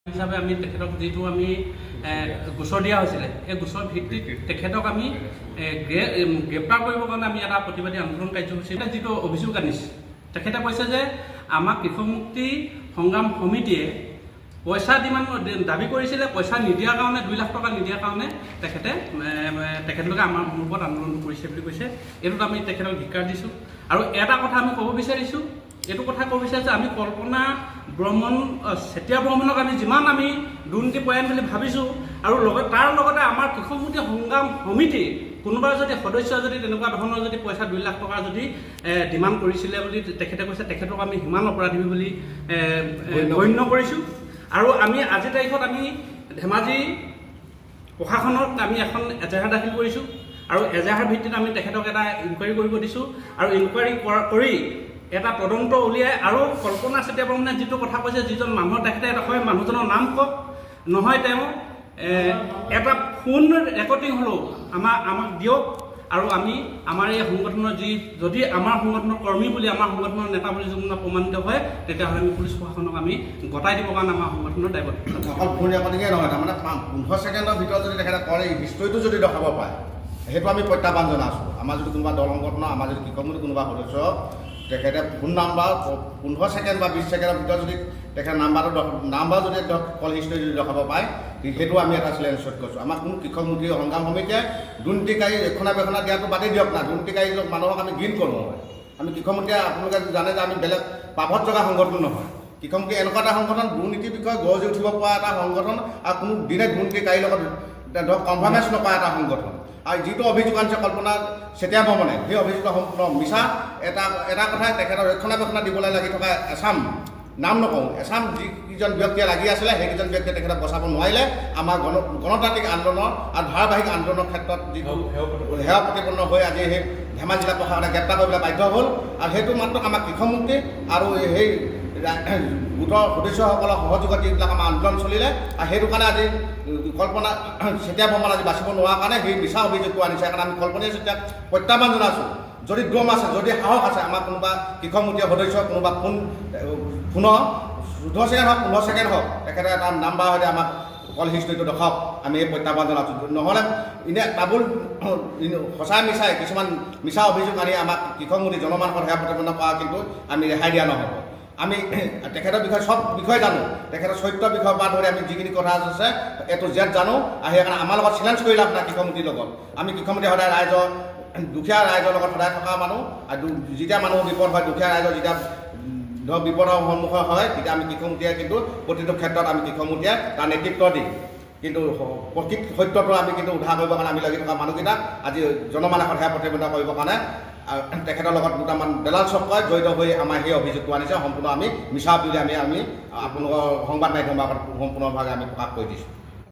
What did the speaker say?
হিচাপে আমি তেখেতক যিটো আমি গোচৰ দিয়া হৈছিলে এই গোচৰ ভিত্তিত তেখেতক আমি গ্ৰেপ্তাৰ কৰিবৰ কাৰণে আমি এটা প্ৰতিবাদী আন্দোলন কাৰ্যসূচী যিটো অভিযোগ আনিছে তেখেতে কৈছে যে আমাক কৃষক মুক্তি সংগ্ৰাম সমিতিয়ে পইচা দাবী কৰিছিলে পইচা নিদিয়াৰ কাৰণে 2 লাখ টকা নিদিয়াৰ কাৰণে তেখেতলোকে আমাৰ ওপৰত আন্দোলন কৰিছে বুলি কৈছে। এইটোত আমি তেখেতক ধিক্কাৰ দিছোঁ আৰু এটা কথা আমি ক'ব বিচাৰিছোঁ এইটো কথা ক'ব বিচাৰিছোঁ আমি কল্পনা ব্ৰহ্মণ চেতিয়া ব্ৰহ্মণক আমি যিমান আমি দুৰ্নীতি পৰায়ণ বুলি ভাবিছোঁ আৰু তাৰ লগতে আমাৰ কৃষক মুক্তি সংগ্ৰাম সমিতি কোনোবা যদি সদস্য যদি তেনেকুৱা ধৰণৰ যদি পইচা 2 লাখ টকা যদি ডিমাণ্ড কৰিছিলে বুলি তেখেতে কৈছে তেখেতক আমি সিমান অপৰাধী বুলি গণ্য কৰিছোঁ। আৰু আমি আজিৰ তাৰিখত আমি ধেমাজি প্ৰশাসনত আমি এখন এজাহাৰ দাখিল কৰিছোঁ আৰু এজাহাৰ ভিত্তিত আমি তেখেতক এটা ইনকুৱাৰী কৰিব দিছোঁ আৰু ইনকুৱাৰী কৰি এটা তদন্ত উলিয়াই আৰু কল্পনা চেতিয়া ব্ৰহ্মণে যিটো কথা কৈছে যিজন মানুহৰ তেখেতে এটা হয় মানুহজনৰ নাম কওক নহয় তেওঁ এটা ফোন ৰেকৰ্ডিং হ'লেও আমাক দিয়ক আৰু আমি আমাৰ এই সংগঠনৰ যদি আমাৰ সংগঠনৰ কৰ্মী বুলি আমাৰ সংগঠনৰ নেতা বুলি যদি প্ৰমাণিত হয় তেতিয়াহ'লে আমি পুলিচ প্ৰশাসনক আমি গতাই দিবৰ কাৰণে আমাৰ সংগঠনৰ দায়বদ্ধ। অকল ফোন ৰেকৰ্ডিঙে নহয় তাৰমানে 15 ছেকেণ্ডৰ ভিতৰত যদি তেখেতে কৰে হিষ্টৰীটো যদি দেখাব পাৰে সেইটো আমি প্ৰত্যাহ্বান জনাইছোঁ। আমাৰ যদি কোনোবা দল সংগঠনৰ আমাৰ যদি কৃষক মুক্তি কোনোবা সদস্য তেখেতে ফোন নাম্বাৰ 15 ছেকেণ্ড বা 20 ছেকেণ্ডৰ ভিতৰত যদি তেখেতে নাম্বাৰ যদি কল হিষ্টৰী যদি দেখাব পাৰে সেইটো আমি এটা চেলেঞ্জত কৈছোঁ। আমাৰ কোনো কৃষক মুক্তি সংগ্ৰাম সমিতিয়ে দুৰ্নীতিকাৰী ৰক্ষণাবেক্ষণা দিয়াটো বাদেই দিয়ক না দুৰ্নীতিকাৰী মানুহক আমি ঘৃণ কৰোঁ। আমি কৃষক মুক্তিয়ে আপোনালোকে জানে যে আমি বেলেগ পাভত জগা সংগঠন নহয়। কৃষক মুক্তি এনেকুৱা এটা সংগঠন দুৰ্নীতিৰ বিষয়ে গঢ় উঠিব পৰা এটা সংগঠন আৰু কোনো দিনে দুৰ্নীতিকাৰীৰ লগত ধৰক কনফাৰ্মেঞ্চ নকৰা এটা সংগঠন। আৰু যিটো অভিযোগ আনিছে কল্পনা চেতিয়া ব্ৰহ্মণে সেই অভিযোগটো সম্পূৰ্ণ মিছা। এটা কথাই তেখেতৰ ৰক্ষণাবেক্ষণা দিবলৈ লাগি থকা এছাম নাম নকওঁ এছাম যিকেইজন ব্যক্তিয়ে লাগি আছিলে সেইকেইজন ব্যক্তিয়ে তেখেতক বচাব নোৱাৰিলে। আমাৰ গণতান্ত্ৰিক আন্দোলনৰ আৰু ধাৰাবাহিক আন্দোলনৰ ক্ষেত্ৰত যিটো সেৱা প্ৰতিপন্ন হৈ আজি সেই ধেমাজি জিলা প্ৰশাসনে গ্ৰেপ্তাৰ কৰিবলৈ বাধ্য হ'ল আৰু সেইটো মাত্ৰ আমাৰ কৃষক মুক্তি আৰু সেই গোটৰ সদস্যসকলৰ সহযোগত যিবিলাক আমাৰ আন্দোলন চলিলে আৰু সেইটো কাৰণে আজি কল্পনা চেতিয়া ব্ৰহ্মণ আজি বাচিব নোৱাৰা কাৰণে সেই মিছা অভিযোগটো আনিছে। সেইকাৰণে আমি কল্পনা চেতিয়াক প্ৰত্যাহ্বান জনাইছোঁ যদি দম আছে যদি সাহস আছে আমাৰ কোনোবা কৃষক মুক্তিৰ সদস্য কোনোবা ফোনৰ 14 ছেকেণ্ড হওক 15 ছেকেণ্ড হওক তেখেতে এটা নাম্বাৰ সৈতে আমাক কল হিষ্টৰীটো দেখাওক আমি এই প্ৰত্যাহ্বান জনাইছোঁ। নহ'লে এনে তাবোল সঁচাই মিছাই কিছুমান মিছা অভিযোগ আনি আমাক কৃষক মুক্তি জনমানসত সেৱা প্ৰতিপন্ন কৰা কিন্তু আমি ৰেহাই দিয়া নহ'ব। আমি তেখেতৰ বিষয়ে চব বিষয়ে জানো তেখেতৰ চৰিত্ৰৰ বিষয়ে পৰা ধৰি আমি যিখিনি কথা আছে এইটো জেদ জানো আৰু সেইকাৰণে আমাৰ লগত চেলেঞ্জ কৰি লাভ নাই কৃষক মুক্তিৰ লগত। আমি কৃষক মুক্তি সদায় দুখীয়া ৰাইজৰ লগত সদায় থকা মানুহ আৰু যেতিয়া মানুহৰ বিপদ হয় দুখীয়া ৰাইজৰ যেতিয়া ধৰক বিপদৰ সন্মুখীন হয় তেতিয়া আমি কৃষক মুক্তিয়ে কিন্তু প্ৰতিটো ক্ষেত্ৰত আমি কৃষক মুক্তিয়ে তাৰ নেতৃত্ব দিম। কিন্তু প্ৰকৃত সত্যটো আমি কিন্তু উদ্ধাৰ কৰিবৰ কাৰণে আমি লাগি থকা মানুহকেইটা আজি জনমানসত সেৱা প্ৰতিপন্ন কৰিবৰ কাৰণে তেখেতৰ লগত দুটামান বেলাল চক্ৰই জড়িত হৈ আমাৰ সেই অভিযোগটো আনিছে সম্পূৰ্ণ আমি মিছা বুলি আমি আপোনালোকৰ সংবাদ মাধ্যমৰ আগত সম্পূৰ্ণভাৱে আমি প্ৰকাশ কৰি দিছোঁ।